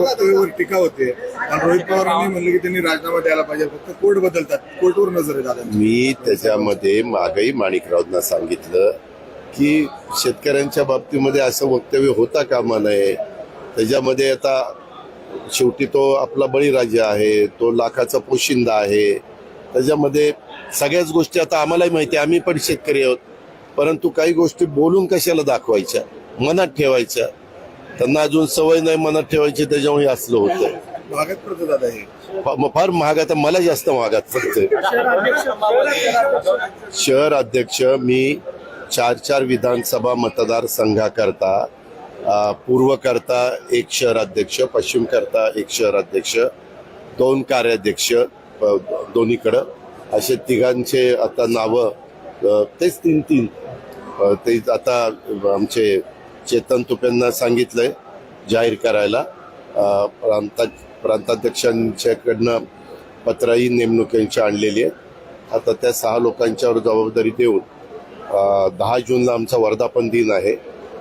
वक्तव्यावर टीका होते आणि रोहित पवारांनी म्हणले की त्यांनी राजीनामा द्यायला पाहिजे, फक्त कोर्ट बदलतात, कोर्टवर नजर आहे दादा. मी त्याच्यामध्ये मागही माणिकरावांना सांगितलं की शेतकऱ्यांच्या बाबतीमध्ये असं वक्तव्य होता कामा नये. त्याच्यामध्ये आता शेवटी तो आपला बळीराजा आहे, तो लाखाचा पोशिंदा आहे. त्याच्यामध्ये सगळ्याच गोष्टी आता आम्हालाही माहिती आहे, आम्ही पण शेतकरी आहोत. परंतु काही गोष्टी बोलून कशाला दाखवायच्या, मनात ठेवायच्या. त्यांना अजून सवय नाही मनात ठेवायची, त्याच्यामुळे असलं होतं. महागात पडतं दादा हे. फार महाग, आता मला जास्त महागात पडतं. शहर अध्यक्ष मी 4 विधानसभा मतदारसंघाकरता, पूर्व करता एक शहर अध्यक्ष, पश्चिम करता एक शहर अध्यक्ष, 2 कार्याध्यक्ष दोन्हीकडं, असे तिघांचे आता नावं तेच 3 ते आता आमचे चेतन तुपेंना सांगितलंय जाहीर करायला. प्रांताध्यक्षांच्याकडनं पत्रही नेमणुकींची आणलेली आहे. आता त्या 6 लोकांच्यावर जबाबदारी देऊन 10 जूनला आमचा वर्धापन दिन आहे.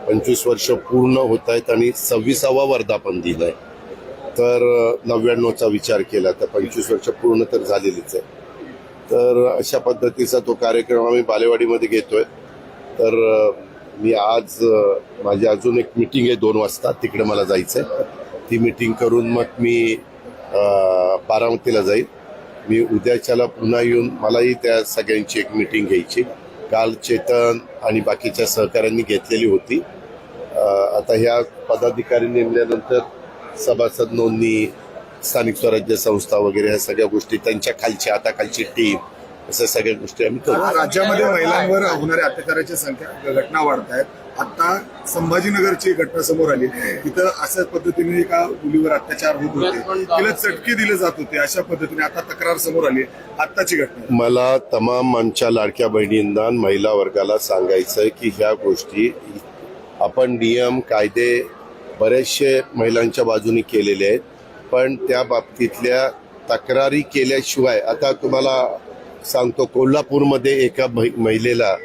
25 वर्ष पूर्ण होत आहेत आणि 26वा वर्धापन दिन आहे. तर 99चा विचार केला तर 25 वर्ष पूर्ण तर झालेलीच आहे. तर अशा पद्धतीचा तो कार्यक्रम आम्ही बालेवाडीमध्ये घेतोय. तर मी आज माझी अजून एक मीटिंग आहे 2 वाजता, तिकडे मला जायचंय. ती मीटिंग करून मग मी बारामतीला जाईल. मी उद्याच्याला पुन्हा येऊन मलाही त्या सगळ्यांची एक मीटिंग घ्यायची. काल चेतन आणि बाकीच्या सहकाऱ्यांनी घेतलेली होती. आता ह्या पदाधिकारी नेमल्यानंतर सभासद नोंदणी, स्थानिक स्वराज्य संस्था वगैरे ह्या सगळ्या गोष्टी, त्यांच्या खालची आता खालची टीम, अशा सगळ्या गोष्टी आम्ही करू. राज्यामध्ये महिलांवर होणाऱ्या अत्याचाराच्या संख्या घटना वाढत आहेत. आता संभाजीनगरची घटना समोर आली, तिथं अशाच पद्धतीने एका मुलीवर अत्याचार होत होते, तिला चटके दिले जात होते. अशा पद्धतीने आता तक्रार समोर आली, आत्ताची घटना. मला तमाम आमच्या लाडक्या बहिणींना, महिला वर्गाला सांगायचंय की ह्या गोष्टी आपण नियम कायदे बरेचसे महिलांच्या बाजूने केलेले आहेत, पण त्या बाबतीतल्या तक्रारी केल्याशिवाय, आता तुम्हाला सांगतो, कोल्हापूरमध्ये एका महिलेला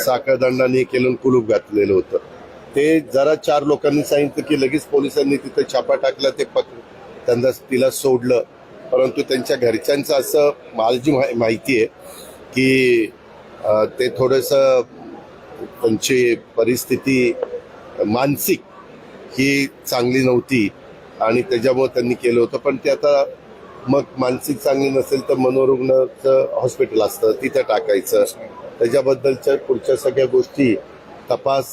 साखळदंडाने केलं, कुलूप घातलेलं होतं. ते जरा 4 लोकांनी सांगितलं की लगेच पोलिसांनी तिथे छापा टाकला, ते त्यांना तिला सोडलं. परंतु त्यांच्या घरच्यांचं असं मला जी माहिती आहे की ते थोडंसं त्यांची परिस्थिती मानसिक ही चांगली नव्हती आणि त्याच्यामुळे त्यांनी केलं होतं. पण ते आता मग मानसिक चांगली नसेल तर मनोरुग्णाचं हॉस्पिटल असतं, तिथं टाकायचं. त्याच्याबद्दलच्या पुढच्या सगळ्या गोष्टी तपास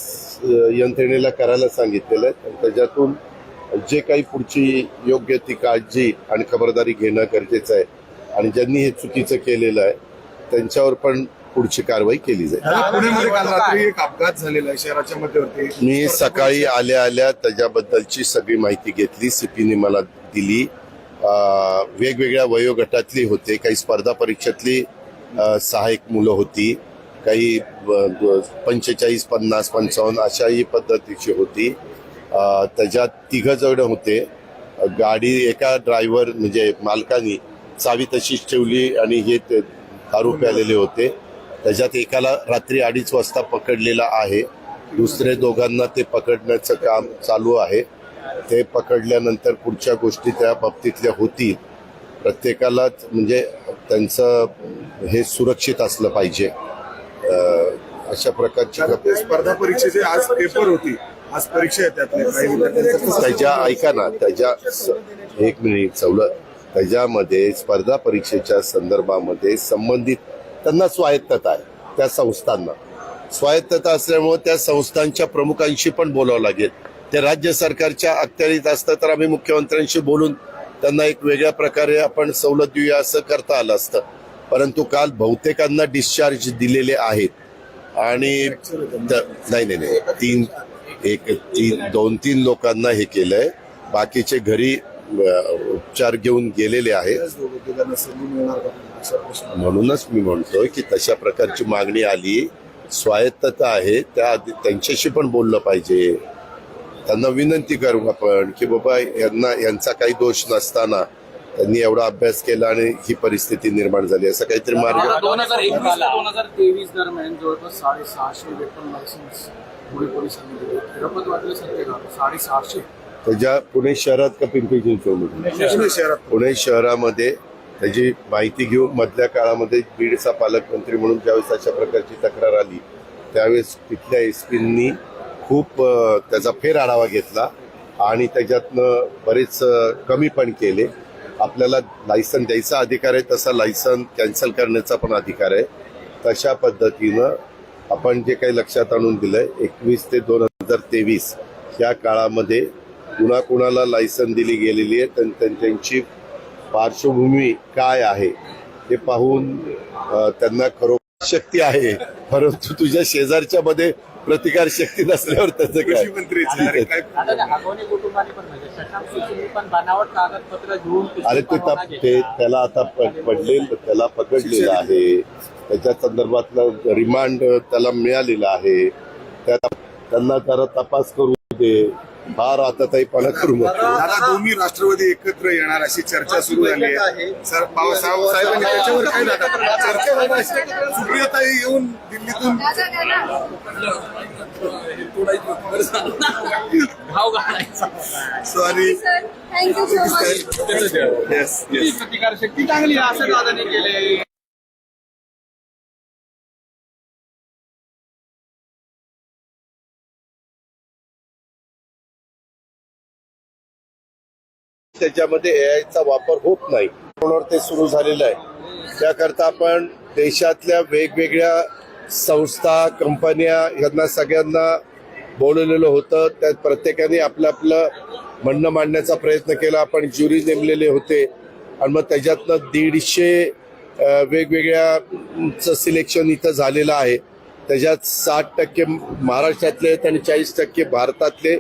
यंत्रणेला करायला सांगितलेलं आहे. त्याच्यातून जे काही पुढची योग्य ती काळजी आणि खबरदारी घेणं गरजेचं आहे. आणि ज्यांनी हे चुकीचं केलेलं आहे त्यांच्यावर पण पुढची कारवाई केली जाईल. पुण्यामध्ये काल रात्री एक अपघात झालेला आहे शहराच्या मध्यवर्ती. मी सकाळी आल्या त्याच्याबद्दलची सगळी माहिती घेतली, सीपीने मला दिली. वेगवेगळ्या वयोगटातली होते, काही स्पर्धा परीक्षेतली सहाय्यक मुलं होती, काही 45, 50, 55 अशाही पद्धतीची होती. त्याच्यात 3 जण होते. गाडी एका ड्रायव्हर म्हणजे मालकानी चावी तशीच ठेवली आणि हे दारू प्यालेले होते. त्याच्यात एकाला रात्री 2:30 वाजता पकडलेला आहे. दुसरे दोघांना ते पकडण्याचं काम चालू आहे. ते पकडल्यानंतर पुढच्या गोष्टी त्या बाबतीतल्या होतील. प्रत्येकालाच म्हणजे त्यांचं हे सुरक्षित असलं पाहिजे अशा प्रकारची. स्पर्धा परीक्षेचे आज पेपर होती, आज परीक्षा आहे त्याच्या ऐका ना, त्याच्या 1 मिनिट सवलत, त्याच्यामध्ये स्पर्धा परीक्षेच्या संदर्भामध्ये संबंधित त्यांना स्वायत्तता आहे. त्या संस्थांना स्वायत्तता असल्यामुळे त्या संस्थांच्या प्रमुखांशी पण बोलावं लागेल. ते राज्य सरकारच्या अखत्यारीत असतं तर आम्ही मुख्यमंत्र्यांशी बोलून त्यांना एक वेगळ्या प्रकारे आपण सवलत देऊया असं करता आलं असतं. परंतु काल बहुतेकांना डिस्चार्ज दिलेले आहेत आणि नाही 2-3 लोकांना हे केलंय. बाकीचे घरी उपचार घेऊन गेलेले आहेत. म्हणूनच मी म्हणतोय की तशा प्रकारची मागणी आली, स्वायत्तता आहे, त्यांच्याशी पण बोललं पाहिजे. त्यांना विनंती करू आपण की बाबा यांचा काही दोष नसताना त्यांनी एवढा अभ्यास केला आणि ही परिस्थिती निर्माण झाली, असं काहीतरी मार्ग. 2021-2023 दरम्यान जवळपास 650 वेपन लायसन्स पुणे पोलिसांनी दिले. 650 त्याच्या पुणे शहरात का पिंपरी चिंचवड? पुणे शहरात पुणे शहरामध्ये त्याची माहिती घेऊन मधल्या काळामध्ये बीडचा पालकमंत्री म्हणून ज्यावेळेस अशा प्रकारची तक्रार आली त्यावेळेस तिथल्या एसपींनी खूप त्याचा फेर आढावा घेतला आणि त्याच्यातनं बरेच कमी पण केले. आपल्याला लायसन द्यायचा अधिकार आहे, तसा लायसन कॅन्सल करण्याचा पण अधिकार आहे. तशा पद्धतीनं आपण जे काही लक्षात आणून दिलंय 21 ते 2023 या काळामध्ये कुणाकुणाला लायसन दिली गेलेली आहे त्यांची पार्श्वभूमी काय आहे हे पाहून त्यांना खरोखर शक्ती आहे, परंतु तुझ्या शेजारच्या मध्ये प्रतिकार शक्ती नसल्यावर त्याचं कृषी काय? मंत्रीचे अरे काय आता त्या आगवणे कुटुंबाने पण म्हणजे शशांक जोशींनी पण बनावट कागदपत्र घेऊन अरे त्याला आता त्याला पकडलेलं आहे, त्याच्या संदर्भातलं रिमांड त्याला मिळालेलं आहे. त्यांना जरा तपास करू दे, फार आता ताईपणा करू नका. दादा दोन्ही राष्ट्रवादी एकत्र येणार अशी चर्चा सुरू झाली आहे. सर साहेबांनी त्याच्यावर काय दादा चर्चा झाली अशी सुप्रियाताई येऊन दिल्लीतून भाव घालायचा. Sorry thank you so much. Yes yes प्रतिकार शक्ती चांगली आहे असं दादाने केले. त्याच्यामध्ये एआयचा वापर होत नाही, फोनवर ते सुरू झालेलं आहे. त्याकरता आपण देशातल्या वेगवेगळ्या संस्था कंपन्या यांना सगळ्यांना बोलवलेलं होतं. त्यात प्रत्येकाने आपलं आपलं म्हणणं मांडण्याचा प्रयत्न केला. आपण ज्युरी नेमलेले होते आणि मग त्याच्यातनं 150 वेगवेगळ्या सिलेक्शन इथं झालेलं आहे. त्याच्यात 60% महाराष्ट्रातले आहेत आणि 40% भारतातले,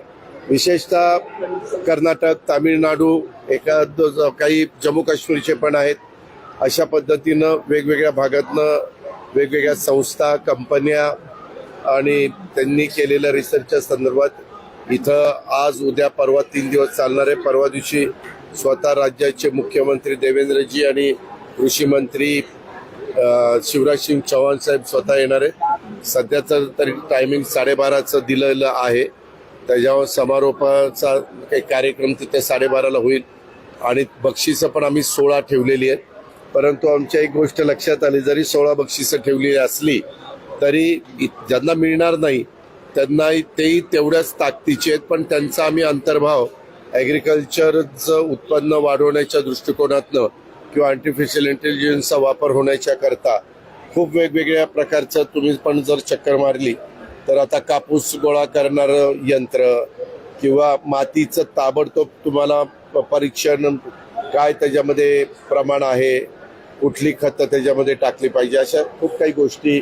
विशेषतः कर्नाटक, तामिळनाडू, काही जम्मू काश्मीरचे पण आहेत. अशा पद्धतीनं वेगवेगळ्या भागातनं वेगवेगळ्या संस्था कंपन्या आणि त्यांनी केलेल्या रिसर्चच्या संदर्भात इथं आज उद्या परवा 3 दिवस चालणार आहे. परवा दिवशी स्वतः राज्याचे मुख्यमंत्री देवेंद्रजी आणि कृषी मंत्री शिवराज सिंग चौहान साहेब स्वतः येणार आहेत. सध्याचं तरी टायमिंग 12:30चं दिलेलं आहे. त्याच्यावर समारोपाचा काही कार्यक्रम तिथे 12:30ला होईल आणि बक्षिसं पण आम्ही 16 ठेवलेली आहेत. परंतु आमच्या एक गोष्ट लक्षात आली, जरी 16 बक्षिसं ठेवलेली असली तरी ज्यांना मिळणार नाही त्यांना तेही तेवढ्याच ताकदीचे आहेत. पण त्यांचा आम्ही अंतर्भाव ॲग्रिकल्चरचं उत्पन्न वाढवण्याच्या दृष्टिकोनातनं किंवा आर्टिफिशियल इंटेलिजन्सचा वापर होण्याच्या करता खूप वेगवेगळ्या प्रकारचं, तुम्ही पण जर चक्कर मारली तर आता कापूस गोळा करणारं यंत्र किंवा मातीचं ताबडतोब तुम्हाला परीक्षण, काय त्याच्यामध्ये प्रमाण आहे, कुठली खतं त्याच्यामध्ये टाकली पाहिजे, अशा खूप काही गोष्टी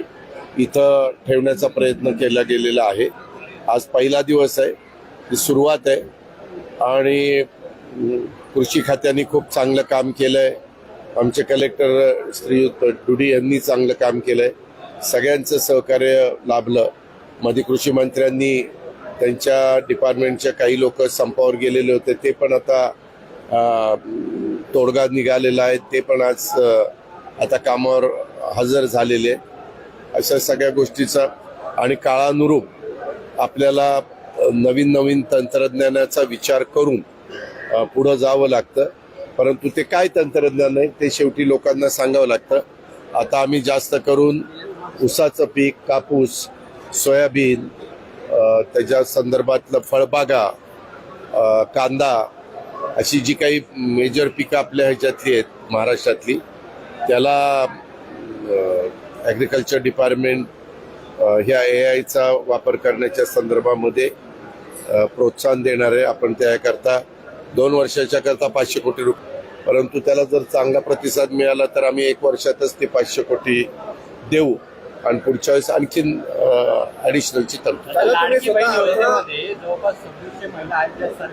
इथं ठेवण्याचा प्रयत्न केला गेलेला आहे. आज पहिला दिवस आहे, ही सुरुवात आहे आणि कृषी खात्याने खूप चांगलं काम केलं आहे. आमचे कलेक्टर श्रीयुत डुडी यांनी चांगलं काम केलं आहे. सगळ्यांचं सहकार्य लाभलं. मध्ये कृषी मंत्र्यांनी त्यांच्या डिपार्टमेंटच्या काही लोक संपावर गेलेले होते, ते पण आता तोडगा निघालेला आहे, ते पण आज आता कामावर हजर झालेले. अशा सगळ्या गोष्टीचा आणि काळानुरूप आपल्याला नवीन नवीन तंत्रज्ञानाचा विचार करून पुढं जावं लागतं. परंतु ते काय तंत्रज्ञान आहे ते शेवटी लोकांना सांगावं लागतं. आता आम्ही जास्त करून ऊसाचं पीक, कापूस, सोयाबीन, त्याच्या संदर्भातलं फळबागा, कांदा, अशी जी काही मेजर पिकं आपल्या ह्याच्यातली आहेत महाराष्ट्रातली, त्याला ॲग्रिकल्चर डिपार्टमेंट ह्या एआयचा वापर करण्याच्या संदर्भामध्ये प्रोत्साहन देणार आहे. आपण त्याकरता 2 वर्षाच्या करता 500 कोटी रुपये, परंतु त्याला जर चांगला प्रतिसाद मिळाला तर आम्ही 1 वर्षातच ते 500 कोटी देऊ आणि पुढच्या वेळेस आणखीन ॲडिशनलची तरतूद. लाडकी बहीण योजनेमध्ये जवळपास 2600 महिला आहेत.